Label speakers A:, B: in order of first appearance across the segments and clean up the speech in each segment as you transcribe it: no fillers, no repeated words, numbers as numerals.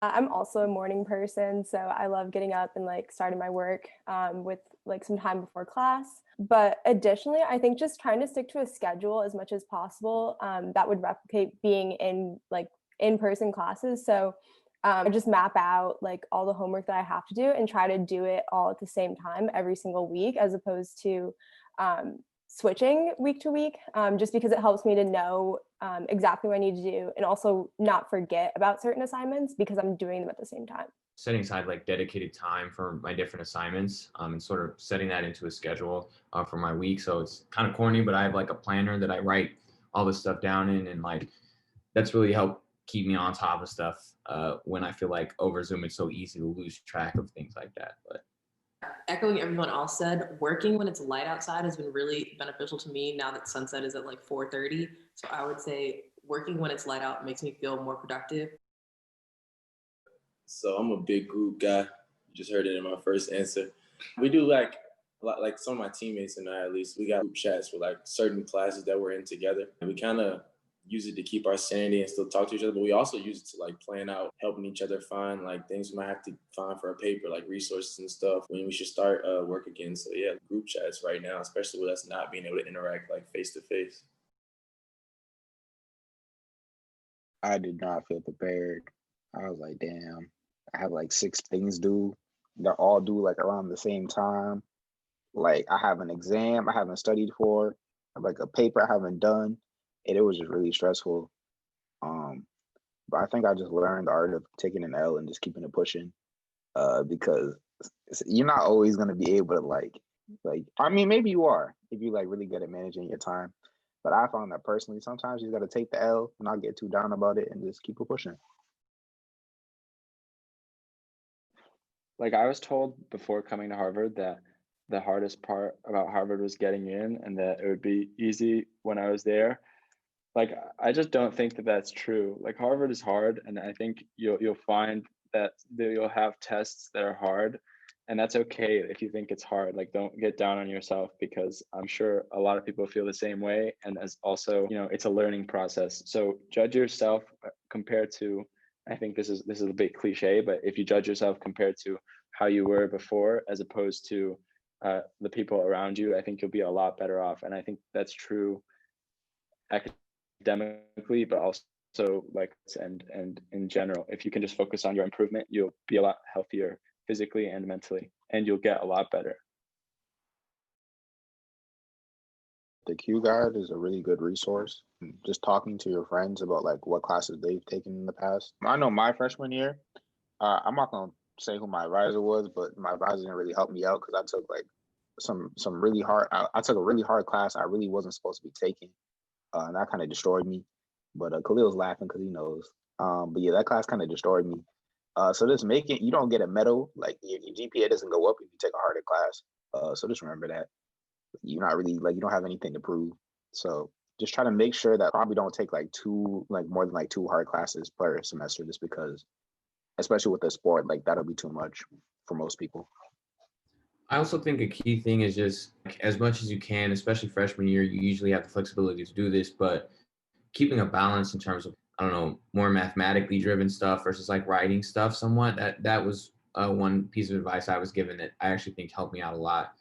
A: I'm also a morning person, so I love getting up and like starting my work with like some time before class. But additionally, I think just trying to stick to a schedule as much as possible that would replicate being in like in-person classes. So I just map out like all the homework that I have to do and try to do it all at the same time every single week, as opposed to switching week to week, just because it helps me to know exactly what I need to do and also not forget about certain assignments because I'm doing them at the same time.
B: Setting aside like dedicated time for my different assignments, and sort of setting that into a schedule for my week. So it's kind of corny, but I have like a planner that I write all this stuff down in, and like that's really helped keep me on top of stuff when I feel like over Zoom it's so easy to lose track of things like that. But
C: echoing everyone else said, working when it's light outside has been really beneficial to me now that sunset is at like 4:30. So I would say working when it's light out makes me feel more productive.
D: So I'm a big group guy. You just heard it in my first answer. We do like a lot, like some of my teammates and I, at least, we got group chats with like certain classes that we're in together. And we kind of use it to keep our sanity and still talk to each other, but we also use it to like plan out helping each other find like things we might have to find for a paper, like resources and stuff when we should start work again. So yeah, group chats right now, especially with us not being able to interact like face to face.
E: I did not feel prepared. I was like, damn, I have like 6 things due. They're all due like around the same time. Like I have an exam I haven't studied for, like a paper I haven't done, and it was just really stressful. Um, but I think I just learned the art of taking an L and just keeping it pushing. Because you're not always gonna be able to like I mean maybe you are if you like really good at managing your time. But I found that personally, sometimes you just gotta take the L, not get too down about it, and just keep it pushing.
F: Like I was told before coming to Harvard that the hardest part about Harvard was getting in and that it would be easy when I was there. Like I just don't think that that's true. Like Harvard is hard, and I think you'll find that you'll have tests that are hard, and that's okay if you think it's hard. Like don't get down on yourself because I'm sure a lot of people feel the same way, and as also, it's a learning process. So judge yourself compared to, I think this is a bit cliche, but if you judge yourself compared to how you were before as opposed to the people around you, I think you'll be a lot better off. And I think that's true academically, but also like and in general. If you can just focus on your improvement, you'll be a lot healthier physically and mentally, and you'll get a lot better.
E: The Q Guide is a really good resource. Just talking to your friends about like what classes they've taken in the past. I know my freshman year, I'm not gonna say who my advisor was, but my advisor didn't really help me out because I took like some really hard. I took a really hard class I really wasn't supposed to be taking, and that kind of destroyed me. But Khalil's laughing because he knows. But yeah, that class kind of destroyed me. So just make it. You don't get a medal. Like your GPA doesn't go up if you take a harder class. So just remember that you're not really like you don't have anything to prove. So just try to make sure that probably don't take like more than like 2 hard classes per semester, just because, especially with the sport, like that'll be too much for most people.
B: I also think a key thing is just like, as much as you can, especially freshman year, you usually have the flexibility to do this, but keeping a balance in terms of, I don't know, more mathematically driven stuff versus like writing stuff somewhat. That was one piece of advice I was given that I actually think helped me out a lot.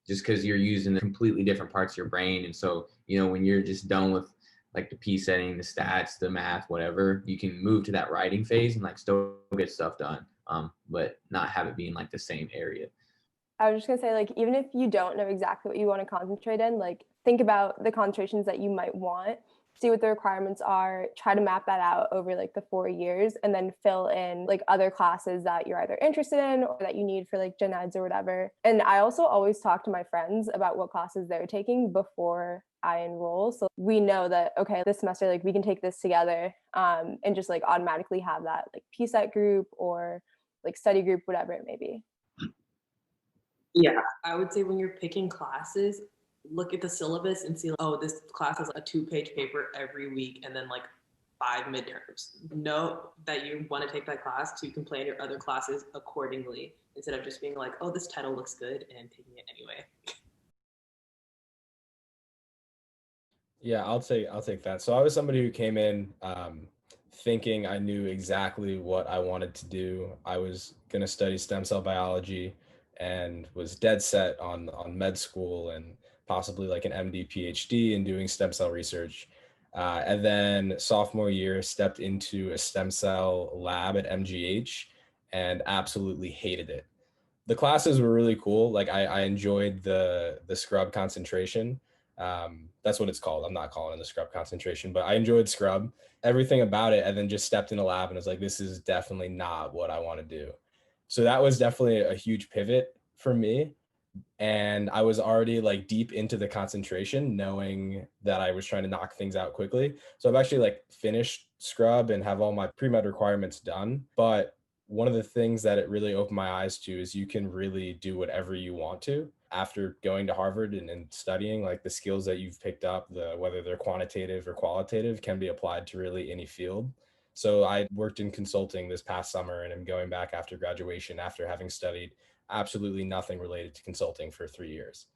B: Just because you're using the completely different parts of your brain. And so, when you're just done with like the P setting, the stats, the math, whatever, you can move to that writing phase and like still get stuff done, but not have it be in like the same area.
A: I was just gonna say, like, even if you don't know exactly what you want to concentrate in, like, think about the concentrations that you might want, see what the requirements are, try to map that out over like the 4 years, and then fill in like other classes that you're either interested in or that you need for like gen eds or whatever. And I also always talk to my friends about what classes they're taking before I enroll. So we know that, okay, this semester, like, we can take this together, and just like automatically have that like PSET group or like study group, whatever it may be.
C: Yeah, I would say when you're picking classes, look at the syllabus and see, oh, this class has a 2-page paper every week and then like 5 midterms. Know that you want to take that class so you can plan your other classes accordingly instead of just being like, oh, this title looks good and taking it anyway.
G: Yeah, I'll take that. So I was somebody who came in thinking I knew exactly what I wanted to do. I was going to study stem cell biology and was dead set on med school and possibly like an MD, PhD and doing stem cell research. And then sophomore year, stepped into a stem cell lab at MGH and absolutely hated it. The classes were really cool. Like I enjoyed the scrub concentration. That's what it's called. I'm not calling it the scrub concentration, but I enjoyed scrub, everything about it. And then just stepped in a lab and was like, this is definitely not what I want to do. So that was definitely a huge pivot for me. And I was already like deep into the concentration, knowing that I was trying to knock things out quickly. So I've actually like finished scrub and have all my pre-med requirements done. But one of the things that it really opened my eyes to is you can really do whatever you want to after going to Harvard and studying. Like the skills that you've picked up, whether they're quantitative or qualitative, can be applied to really any field. So I worked in consulting this past summer and I'm going back after graduation after having studied absolutely nothing related to consulting for 3 years.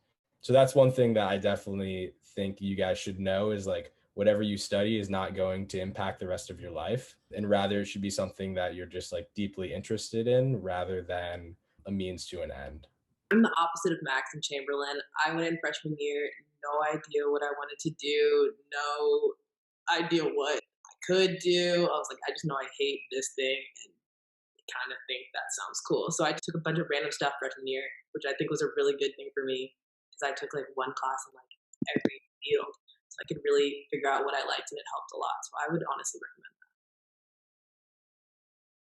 G: So that's one thing that I definitely think you guys should know is like whatever you study is not going to impact the rest of your life. And rather it should be something that you're just like deeply interested in rather than a means to an end.
C: I'm the opposite of Max and Chamberlain. I went in freshman year, no idea what I wanted to do, no idea what I could do. I was like, I just know I hate this thing and kind of think that sounds cool. So I took a bunch of random stuff freshman year, which I think was a really good thing for me because I took like one class in like every field. So I could really figure out what I liked and it helped a lot. So I would honestly recommend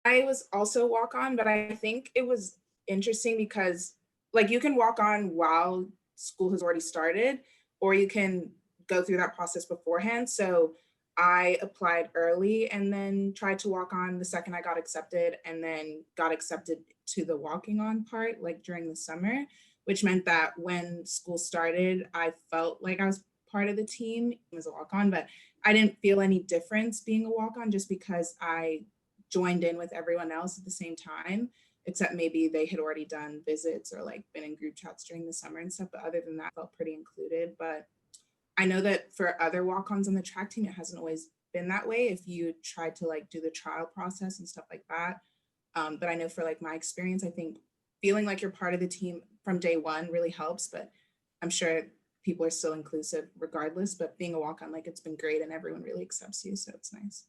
C: that.
H: I was also walk on, but I think it was interesting because like you can walk on while school has already started, or you can go through that process beforehand. So I applied early and then tried to walk on the second I got accepted, and then got accepted to the walking on part like during the summer, which meant that when school started, I felt like I was part of the team as a walk on, but I didn't feel any difference being a walk on just because I joined in with everyone else at the same time, except maybe they had already done visits or like been in group chats during the summer and stuff. But other than that, I felt pretty included. But I know that for other walk-ons on the track team, it hasn't always been that way if you try to like do the trial process and stuff like that. But I know for like my experience, I think feeling like you're part of the team from day one really helps, but I'm sure people are still inclusive regardless, but being a walk-on, like it's been great and everyone really accepts you. So it's nice.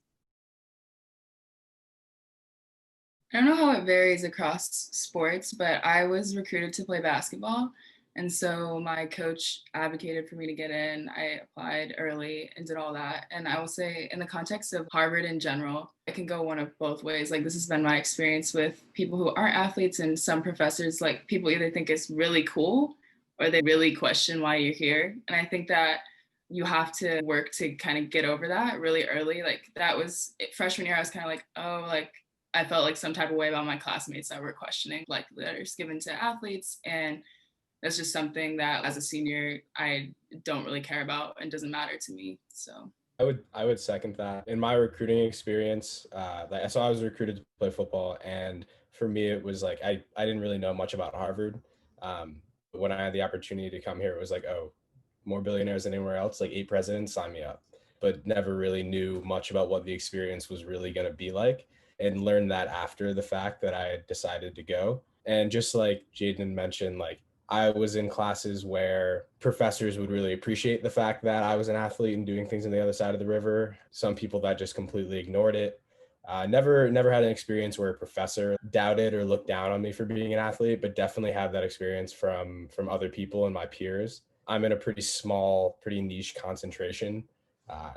I: I don't know how it varies across sports, but I was recruited to play basketball. And so my coach advocated for me to get in. I applied early and did all that. And I will say, in the context of Harvard in general, it can go one of both ways. Like, this has been my experience with people who aren't athletes and some professors. Like, people either think it's really cool or they really question why you're here. And I think that you have to work to kind of get over that really early. Like, that was freshman year, I was kind of like, oh, like, I felt like some type of way about my classmates that were questioning like letters given to athletes. And that's just something that as a senior, I don't really care about and doesn't matter to me. So
G: I would second that. In my recruiting experience, so I was recruited to play football, and for me, it was like I didn't really know much about Harvard. But when I had the opportunity to come here, it was like, oh, more billionaires than anywhere else, like 8 presidents, sign me up. But never really knew much about what the experience was really going to be like, and learned that after the fact that I had decided to go. And just like Jaden mentioned, like I was in classes where professors would really appreciate the fact that I was an athlete and doing things on the other side of the river. Some people that just completely ignored it. Never had an experience where a professor doubted or looked down on me for being an athlete, but definitely had that experience from other people and my peers. I'm in a pretty small, pretty niche concentration,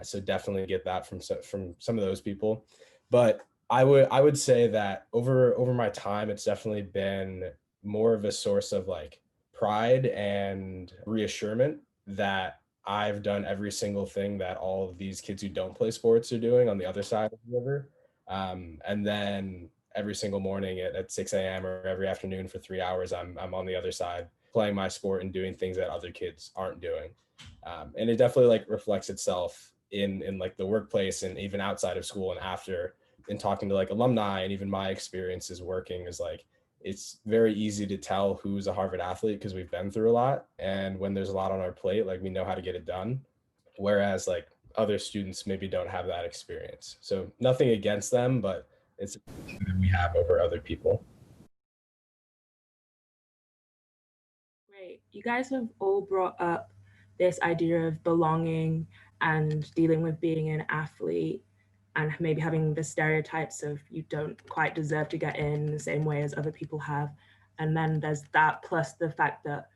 G: so definitely get that from some of those people. But I would say that over my time, it's definitely been more of a source of like pride and reassurance that I've done every single thing that all of these kids who don't play sports are doing on the other side of the river. And then every single morning at 6 a.m. or every afternoon for 3 hours, I'm on the other side playing my sport and doing things that other kids aren't doing. And it definitely like reflects itself in like the workplace and even outside of school and after, and talking to like alumni and even my experiences working is like, it's very easy to tell who's a Harvard athlete because we've been through a lot. And when there's a lot on our plate, like we know how to get it done. Whereas like other students maybe don't have that experience. So nothing against them, but it's something that we have over other people.
J: Great. You guys have all brought up this idea of belonging and dealing with being an athlete and maybe having the stereotypes of you don't quite deserve to get in the same way as other people have. And then there's that plus the fact that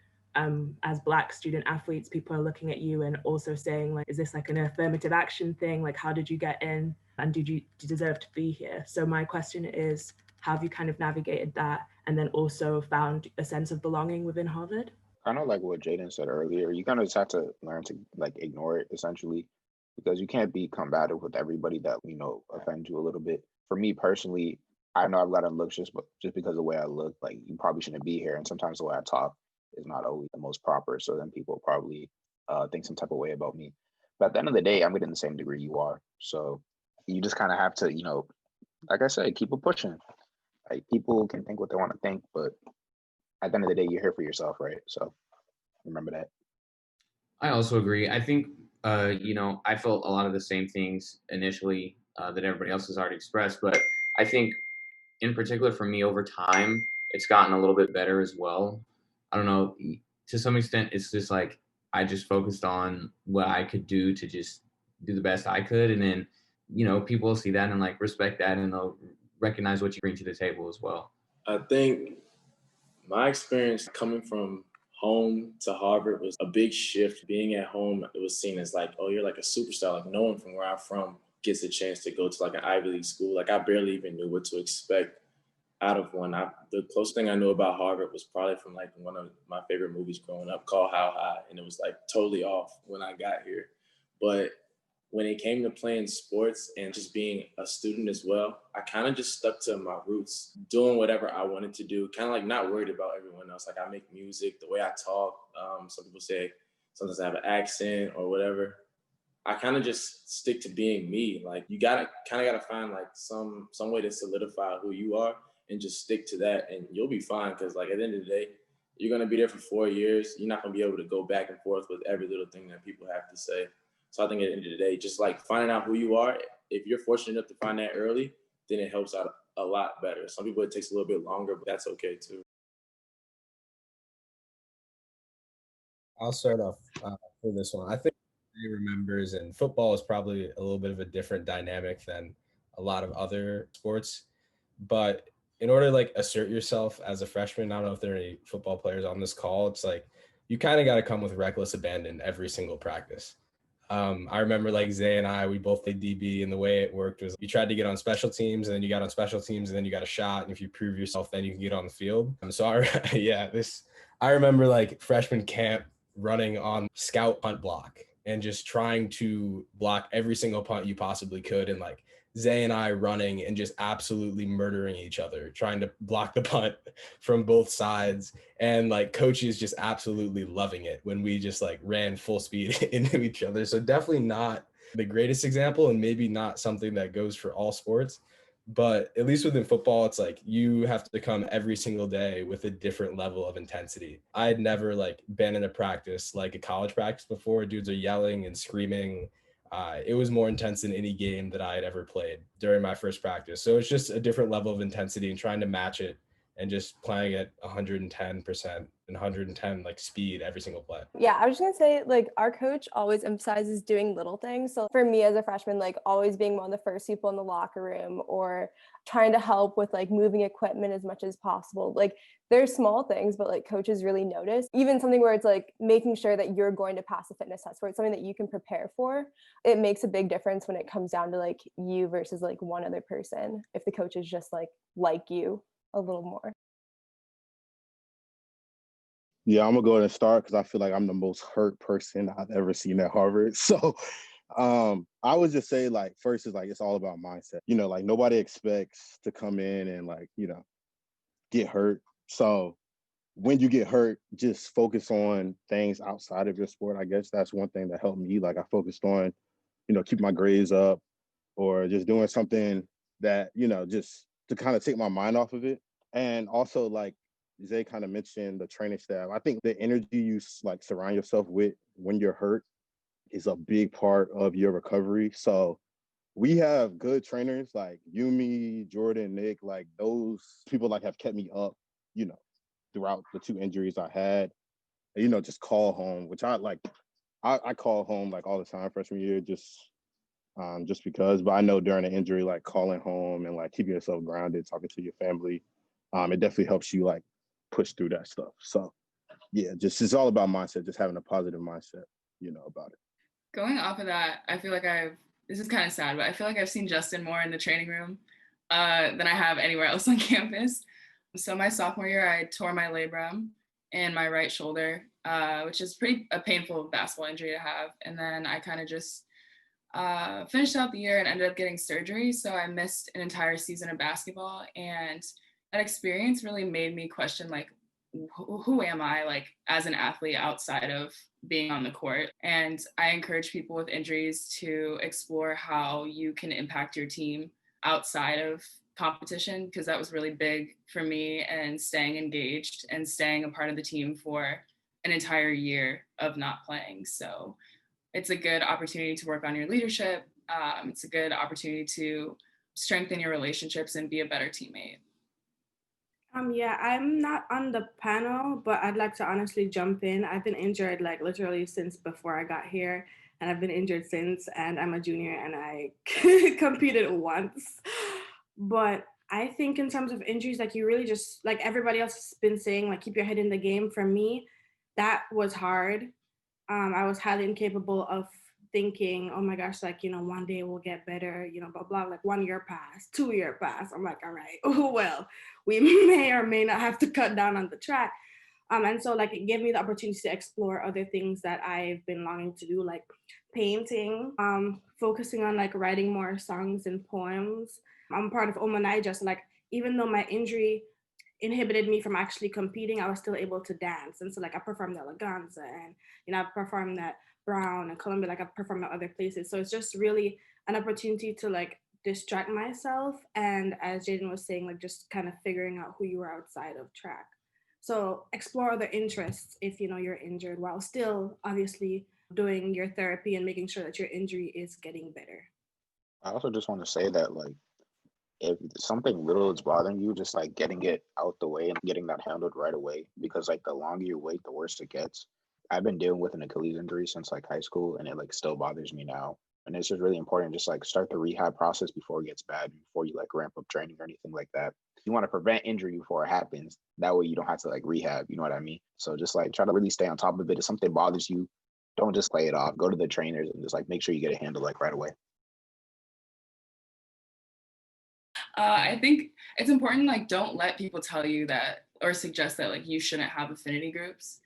J: as Black student athletes, people are looking at you and also saying, like, is this like an affirmative action thing? Like, how did you get in? And do you deserve to be here? So my question is, how have you kind of navigated that and then also found a sense of belonging within Harvard?
E: Kind of like what Jaden said earlier, you kind of just have to learn to like ignore it essentially, because you can't be combative with everybody that offends you a little bit. For me personally, I know I've gotten looks just because of the way I look. Like, you probably shouldn't be here, and sometimes the way I talk is not always the most proper. So then people probably think some type of way about me. But at the end of the day, I'm getting the same degree you are. So you just kind of have to, like I said, keep it pushing. Like, people can think what they want to think, but at the end of the day, you're here for yourself, right? So remember that.
B: I also agree. I think, I felt a lot of the same things initially that everybody else has already expressed, but I think in particular for me over time, it's gotten a little bit better as well. I don't know, to some extent, it's just like I just focused on what I could do to just do the best I could. And then, people will see that and like respect that, and they'll recognize what you bring to the table as well.
D: I think my experience coming from home to Harvard was a big shift. Being at home, it was seen as like, oh, you're like a superstar. Like, no one from where I'm from gets a chance to go to like an Ivy League school. Like, I barely even knew what to expect out of one. The closest thing I knew about Harvard was probably from like one of my favorite movies growing up called How High. And it was like totally off when I got here. But when it came to playing sports and just being a student as well, I kind of just stuck to my roots, doing whatever I wanted to do, kind of like not worried about everyone else. Like, I make music, the way I talk. Some people say sometimes I have an accent or whatever. I kind of just stick to being me. Like, you gotta find like some way to solidify who you are and just stick to that, and you'll be fine. Because like at the end of the day, you're gonna be there for 4 years. You're not gonna be able to go back and forth with every little thing that people have to say. So I think at the end of the day, just like finding out who you are, if you're fortunate enough to find that early, then it helps out a lot better. Some people, it takes a little bit longer, but that's okay too.
G: I'll start off for this one. I think he remembers, and football is probably a little bit of a different dynamic than a lot of other sports. But in order to like assert yourself as a freshman, I don't know if there are any football players on this call. It's like you kind of got to come with reckless abandon every single practice. I remember like Zay and I, we both played DB, and the way it worked was you tried to get on special teams, and then you got on special teams, and then you got a shot. And if you prove yourself, then you can get on the field. I remember like freshman camp running on scout punt block and just trying to block every single punt you possibly could. And like Zay and I running and just absolutely murdering each other, trying to block the punt from both sides. And like coaches just absolutely loving it when we just like ran full speed into each other. So definitely not the greatest example, and maybe not something that goes for all sports. But at least within football, it's like you have to come every single day with a different level of intensity. I had never like been in a practice like a college practice before. Dudes are yelling and screaming. It was more intense than any game that I had ever played during my first practice. So it's just a different level of intensity, and trying to match it and just playing at 110% and 110 like speed every single play.
A: Yeah, I was just gonna say, like, our coach always emphasizes doing little things. So for me as a freshman, like always being one of the first people in the locker room, or trying to help with like moving equipment as much as possible. Like, there's small things, but like coaches really notice. Even something where it's like making sure that you're going to pass a fitness test, where it's something that you can prepare for. It makes a big difference when it comes down to like you versus like one other person. If the coach is just like you a little more.
K: Yeah, I'm gonna go ahead and start because I feel like I'm the most hurt person I've ever seen at Harvard. So I would just say, like, first is like it's all about mindset. Like nobody expects to come in and like, get hurt. So when you get hurt, just focus on things outside of your sport. I guess that's one thing that helped me. Like, I focused on, keep my grades up, or just doing something that, just to kind of take my mind off of it. And also, like Zay kind of mentioned, the training staff. I think the energy you like surround yourself with when you're hurt is a big part of your recovery. So we have good trainers like Yumi, Jordan, Nick, like those people like have kept me up, you know, throughout the 2 injuries I had. You know, just call home, which I like. I call home like all the time freshman year, just because. But I know during an injury, like calling home and like keeping yourself grounded, talking to your family, it definitely helps you like push through that stuff. So yeah, just it's all about mindset, just having a positive mindset, you know, about it.
I: Going off of that, I feel like this is kind of sad, but I feel like I've seen Justin more in the training room than I have anywhere else on campus. So my sophomore year, I tore my labrum in my right shoulder, which is a painful basketball injury to have. And then I kind of just finished out the year and ended up getting surgery. So I missed an entire season of basketball. And that experience really made me question, like, who am I, like, as an athlete outside of being on the court? And I encourage people with injuries to explore how you can impact your team outside of competition, because that was really big for me, and staying engaged and staying a part of the team for an entire year of not playing. So it's a good opportunity to work on your leadership. It's a good opportunity to strengthen your relationships and be a better teammate.
H: Yeah, I'm not on the panel, but I'd like to honestly jump in. I've been injured like literally since before I got here, and I've been injured since, and I'm a junior and I competed once. But I think in terms of injuries, like you really just, like everybody else has been saying, like keep your head in the game. For me, that was hard. I was highly incapable of thinking, oh my gosh, like, you know, one day we'll get better, you know, blah, blah, like 1 year pass, 2 year pass. I'm like, all right, oh, well, we may or may not have to cut down on the track. And so like it gave me the opportunity to explore other things that I've been longing to do, like painting, focusing on like writing more songs and poems. I'm part of Omanija, so like even though my injury inhibited me from actually competing, I was still able to dance. And so like I performed at Laganza, and you know, I performed at Brown and Columbia, like I performed at other places. So it's just really an opportunity to like distract myself. And as Jaden was saying, like just kind of figuring out who you are outside of track. So explore other interests if you know you're injured, while still obviously doing your therapy and making sure that your injury is getting better.
E: I also just want to say that like if something little is bothering you, just like getting it out the way and getting that handled right away, because like the longer you wait, the worse it gets. I've been dealing with an Achilles injury since like high school, and it like still bothers me now. And it's just really important, just like start the rehab process before it gets bad, before you like ramp up training or anything like that. You want to prevent injury before it happens. That way you don't have to like rehab, you know what I mean? So just like try to really stay on top of it. If something bothers you, don't just play it off. Go to the trainers and just like make sure you get it handled like right away.
I: I think it's important, like, don't let people tell you that or suggest that like you shouldn't have affinity groups.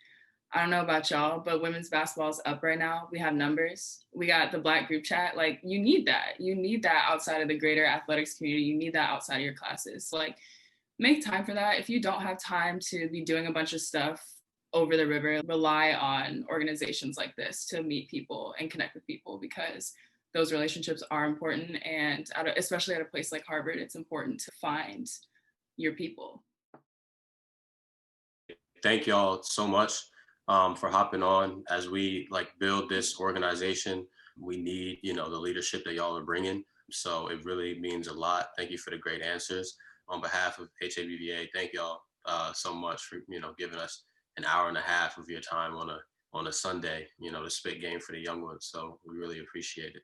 I: I don't know about y'all, but women's basketball is up right now. We have numbers. We got the Black group chat. Like, you need that. You need that outside of the greater athletics community. You need that outside of your classes. Like, make time for that. If you don't have time to be doing a bunch of stuff over the river, rely on organizations like this to meet people and connect with people, because those relationships are important. And especially at a place like Harvard, it's important to find your people.
L: Thank y'all so much for hopping on as we like build this organization. We need, you know, the leadership that y'all are bringing. So it really means a lot. Thank you for the great answers. On behalf of HABVA, thank y'all so much for, you know, giving us an hour and a half of your time on a Sunday, you know, to spit game for the young ones. So we really appreciate it.